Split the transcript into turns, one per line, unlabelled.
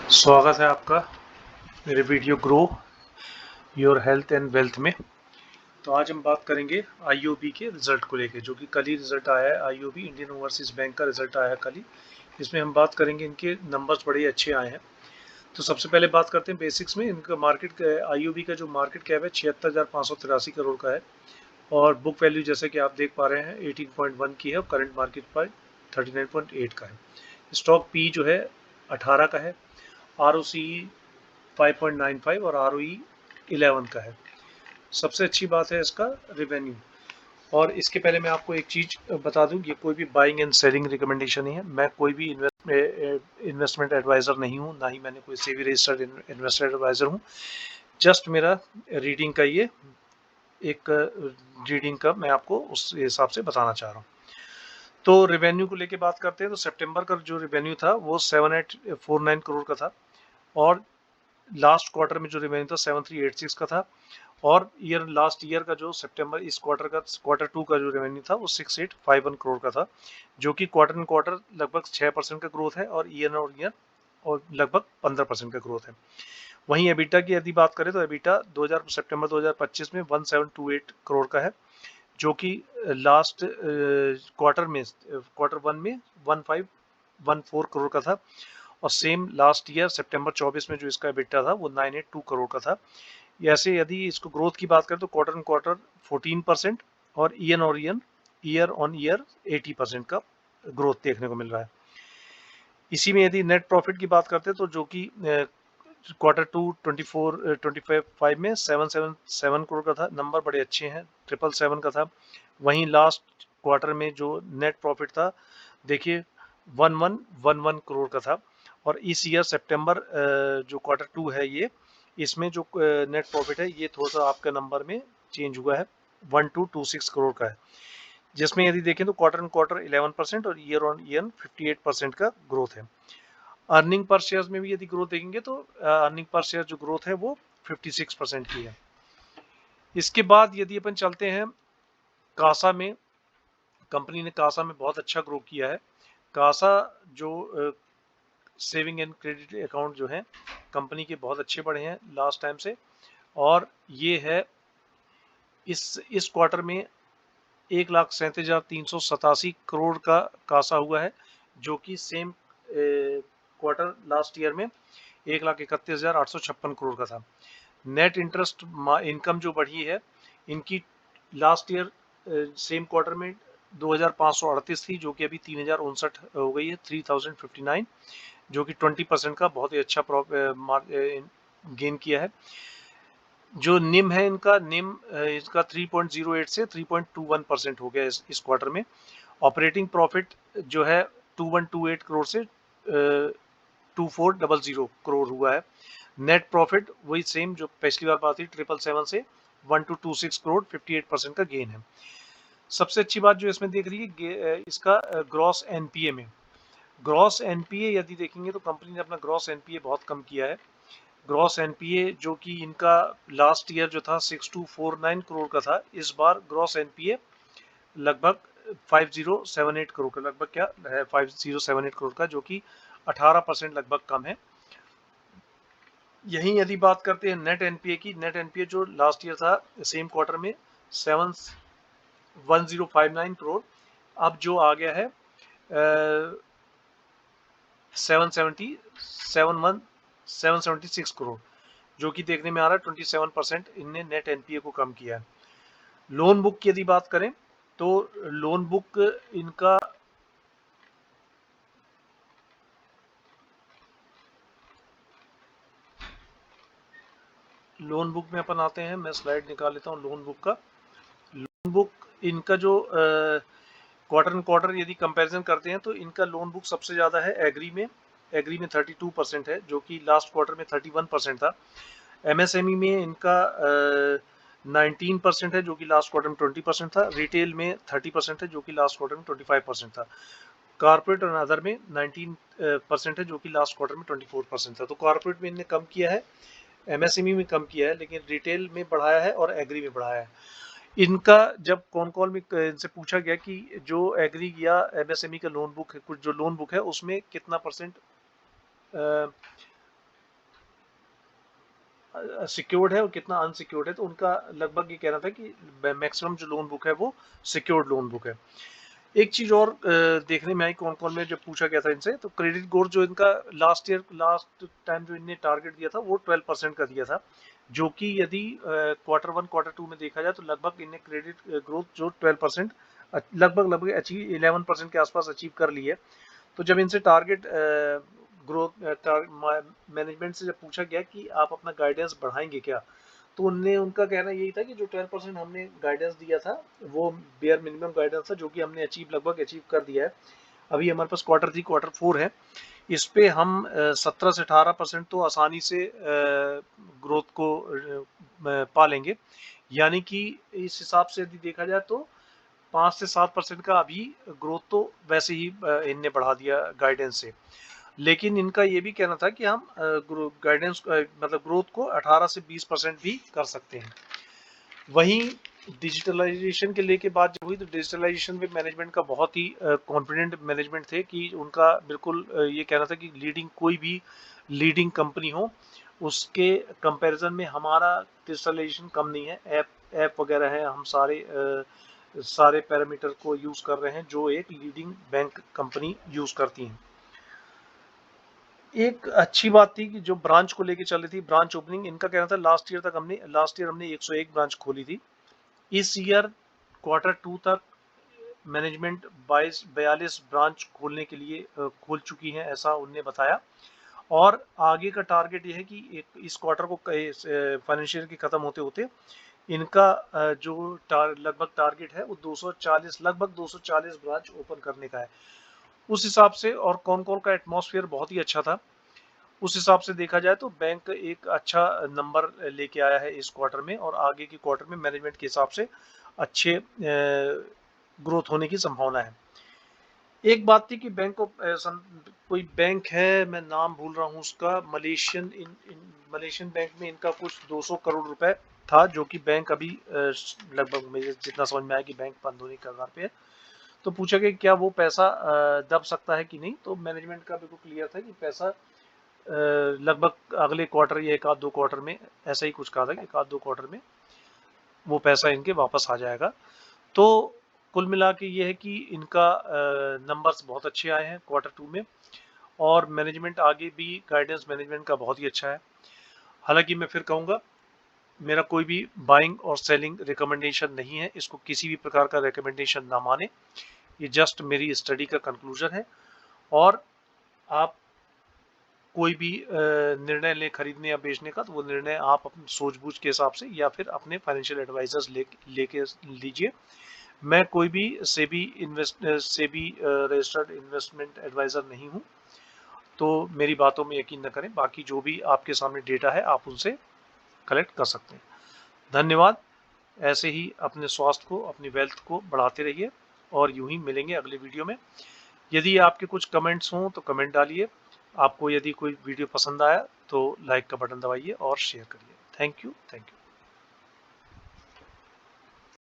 स्वागत है आपका मेरे video grow your health and wealth में। तो आज हम बात करेंगे आईओबी के रिजल्ट को लेके, जो कि कल ही रिजल्ट आया है। आईओबी इंडियन ओवरसीज बैंक का रिजल्ट आया है कल ही। इसमें हम बात करेंगे, इनके नंबर्स बड़े अच्छे आए हैं। तो सबसे पहले बात करते हैं बेसिक्स में। इनका मार्केट, आईओबी का जो मार्केट कैप है 76,583 करोड़ का है, और बुक वैल्यू जैसे कि आप देख पा रहे हैं 18.1 की है, और करंट मार्केट प्राइस 39.8 का है। स्टॉक पी जो है 18 का है, आर 5.95 और ROE 11 का है। सबसे अच्छी बात है इसका रेवेन्यू। और इसके पहले मैं आपको एक चीज बता दूं, ये कोई भी बाइंग एंड सेलिंग रिकमेंडेशन नहीं है। मैं कोई भी इन्वेस्टमेंट एडवाइजर नहीं हूं, ना ही मैंने कोई सेबी रजिस्टर्ड इन्वेस्टर एडवाइजर हूं। जस्ट मेरा रीडिंग का ये एक रीडिंग का मैं आपको उस हिसाब से बताना चाह रहा हूँ। तो रेवेन्यू को लेके बात करते हैं, तो सितंबर का जो रेवेन्यू था वो 7849 करोड़ का था, और लास्ट क्वार्टर में जो रेवेन्यू था 7386 का था। और लास्ट ईयर का जो सितंबर इस क्वार्टर का क्वार्टर टू का जो रेवेन्यू था वो 6851 करोड़ का था, जो कि क्वार्टर इन क्वार्टर लगभग 6% का ग्रोथ है, और ईयर और लगभग 15% का ग्रोथ है। वहीं एबिटा की यदि बात करें तो एबिटा सितंबर 2025 में 1728 करोड़ का है, जो कि लास्ट क्वार्टर वन में 1514 करोड़ का था। और सेम लास्ट ईयर सितंबर 24 में जो इसका एबिटा था वो 982 करोड़ का था। ऐसे यदि इसको ग्रोथ की बात करें तो क्वार्टर ऑन क्वार्टर 14% और ईयर ऑन ईयर 80% का ग्रोथ देखने को मिल रहा है। इसी में यदि नेट प्रॉफिट की बात करते हैं तो जो कि क्वार्टर टू 25 में 777 करोड़ का था। नंबर बड़े अच्छे हैं, 777 का था। वहीं लास्ट क्वार्टर में जो नेट प्रॉफिट था देखिए 1111 करोड़ का था। और इस ईयर सितंबर जो क्वार्टर टू है ये, इसमें जो नेट प्रॉफिट है ये थोड़ा सा आपका नंबर में चेंज हुआ है, 1226 करोड़ का है। जिसमें यदि देखें तो क्वार्टर ऑन क्वार्टर 11% और ईयर ऑन ईयर 58% का ग्रोथ है। अर्निंग पर शेयर में भी यदि ग्रोथ देखेंगे तो अर्निंग पर शेयर जो ग्रोथ है वो 56% की है। इसके बाद यदि अपन चलते हैं कासा में, कंपनी ने कासा में बहुत अच्छा ग्रो किया है। कासा जो सेविंग एंड क्रेडिट अकाउंट जो है कंपनी के बहुत अच्छे बढ़े हैं लास्ट टाइम से, और ये है इस क्वार्टर में 1,37,387 करोड़ का कासा हुआ है, जो कि सेम क्वार्टर लास्ट ईयर में 1,31,856 करोड़ का था। नेट इंटरेस्ट इनकम जो बढ़ी है इनकी, लास्ट ईयर सेम क्वार्टर में 2,538 थी, जो कि अभी 3,059 हो गई है, 3,059, जो कि 20% का बहुत ही अच्छा गेन किया है। जो निम है इनका, इसका 3.08 से 3.21% हो गया इस क्वार्टर में। ऑपरेटिंग प्रॉफिट जो है 2128 करोड़ से 2400 करोड़ हुआ है। नेट प्रॉफिट वही सेम जो पिछली बार बात थी 777 से 1226 करोड़, 58% का गेन है। सबसे अच्छी बात जो इसमें देख रही है इसका ग्रॉस एनपीए में, ग्रॉस एनपीए यदि देखेंगे तो कंपनी ने अपना ग्रॉस एनपीए बहुत कम किया है। ग्रॉस एनपीए जो कि इनका लास्ट ईयर जो था 6249 करोड़ का था, इस बार ग्रॉस एनपीए लगभग 5078 करोड़ का, लगभग क्या है 5078 करोड़ का, जो कि 18% लगभग कम है। यहीं यदि बात करते हैं नेट एनपीए की, नेट एनपीए जो लास्ट ईयर था सेम क्वार्टर में 1059 करोड़, अब जो आ गया है 776 करोड़, जो कि देखने में आ रहा है 27% इनने नेट एनपीए को कम किया है। लोन बुक की यदि बात करें तो लोन बुक इनका लोन बुक में अपन आते हैं, मैं स्लाइड निकाल लेता हूँ लोन बुक का। लोन बुक इनका जो क्वार्टर एंड क्वार्टर यदि कंपैरिजन करते हैं तो इनका लोन बुक सबसे ज़्यादा है एग्री में। एग्री में 32% है, जो कि लास्ट क्वार्टर में 31% था। एमएसएमई में इनका 19% है, जो कि लास्ट क्वार्टर में 20% था। रिटेल में 30% है, जो कि लास्ट क्वार्टर में 25% था। कॉर्पोरेट और अदर में 19% है, जो कि लास्ट क्वार्टर में 24% था। तो कॉर्पोरेट में इनने कम किया है, एमएसएमई में कम किया है, लेकिन रिटेल में बढ़ाया है और एग्री में बढ़ाया है। इनका जब कॉन कॉल में इनसे पूछा गया कि जो एग्री या एमएसएमई का लोन बुक है, कुछ जो लोन बुक है उसमें कितना परसेंट सिक्योर्ड है और कितना अनसिक्योर्ड है। तो उनका लगभग ये कहना था कि मैक्सिमम जो लोन बुक है वो सिक्योर्ड लोन बुक है। एक चीज और देखने में आई कौन कौन में जब पूछा गया था इनसे, तो क्रेडिट ग्रोथ जो इनका लास्ट टाइम जो इनने टारगेट दिया था वो 12% का दिया था, जो कि यदि Q1 Q2 में देखा जाए तो लगभग इनने क्रेडिट ग्रोथ जो 12% लगभग अचीव 11% के आसपास अचीव कर ली है। तो जब इनसे टारगेट ग्रोथ मैनेजमेंट से जब पूछा गया कि आप अपना गाइडेंस बढ़ाएंगे क्या, तो उनका कहना यही था कि जो 12% हमने गाइडेंस दिया था वो बेयर मिनिमम गाइडेंस था, जो कि हमने लगभग अचीव कर दिया है। अभी हमारे पास Q3 Q4 है, इस पे हम 17 से 18% तो आसानी से ग्रोथ को पा लेंगे। यानी कि इस हिसाब से यदि देखा जाए तो 5 से 7% का अभी ग्रोथ तो वैसे ही इनने बढ़ा दिया गाइडेंस से। लेकिन इनका ये भी कहना था कि हम गाइडेंस मतलब ग्रोथ को 18 से 20% भी कर सकते हैं। वहीं डिजिटलाइजेशन के लेके बात जब हुई तो डिजिटलाइजेशन में मैनेजमेंट का बहुत ही कॉन्फिडेंट मैनेजमेंट थे कि उनका बिल्कुल ये कहना था कि कोई भी लीडिंग कंपनी हो उसके कंपैरिजन में हमारा डिजिटलाइजेशन कम नहीं है। ऐप वगैरह है, हम सारे पैरामीटर को यूज कर रहे हैं जो एक लीडिंग बैंक कंपनी यूज करती हैं। एक अच्छी बात थी कि जो ब्रांच को लेके चल रही थी ब्रांच ओपनिंग, इनका कहना था लास्ट ईयर हमने 101 ब्रांच खोली थी। इस ईयर Q2 तक मैनेजमेंट 42 ब्रांच खोलने के लिए खोल चुकी है, ऐसा उनने बताया। और आगे का टारगेट ये है कि इस क्वार्टर को फाइनेंशियल के खत्म होते होते इनका जो लगभग टारगेट है वो 240 ब्रांच ओपन करने का है। उस हिसाब से और कौन कौन का एटमॉस्फेयर बहुत ही अच्छा था, उस हिसाब से देखा जाए तो बैंक एक अच्छा नंबर लेके आया है इस क्वार्टर में, और आगे के क्वार्टर में मैनेजमेंट के हिसाब से अच्छे ग्रोथ होने की संभावना है। एक बात थी कि बैंक को कोई बैंक है, मैं नाम भूल रहा हूँ उसका, मलेशियन बैंक में इनका कुछ 200 करोड़ रुपए था, जो कि बैंक अभी लगभग मुझे जितना समझ में आया कि बैंक बंद होने के कगार पे है। तो पूछा कि क्या वो पैसा दब सकता है कि नहीं, तो मैनेजमेंट का बिल्कुल क्लियर था कि पैसा लगभग अगले क्वार्टर या एक आध दो क्वार्टर में, ऐसा ही कुछ कहा था कि एक आध दो क्वार्टर में वो पैसा इनके वापस आ जाएगा। तो कुल मिला के ये है कि इनका नंबर्स बहुत अच्छे आए हैं Q2 में, और मैनेजमेंट आगे भी गाइडेंस मैनेजमेंट का बहुत ही अच्छा है। हालांकि मैं फिर कहूँगा मेरा कोई भी बाइंग और सेलिंग रिकमेंडेशन नहीं है, इसको किसी भी प्रकार का रिकमेंडेशन ना माने, ये जस्ट मेरी स्टडी का कंक्लूजन है। और आप कोई भी निर्णय ले खरीदने या बेचने का, तो वो निर्णय आप अपनी सूझबूझ के हिसाब से या फिर अपने फाइनेंशियल एडवाइजर्स लेके लीजिए। मैं कोई भी सेबी रजिस्टर्ड इन्वेस्टमेंट एडवाइजर नहीं हूँ, तो मेरी बातों में यकीन न करें। बाकी जो भी आपके सामने डेटा है आप उनसे कलेक्ट कर सकते हैं। धन्यवाद। ऐसे ही अपने स्वास्थ्य को, अपनी वेल्थ को बढ़ाते रहिए, और यूं ही मिलेंगे अगले वीडियो में। यदि आपके कुछ कमेंट्स हों तो कमेंट डालिए। आपको यदि कोई वीडियो पसंद आया तो लाइक का बटन दबाइए और शेयर करिए। Thank you.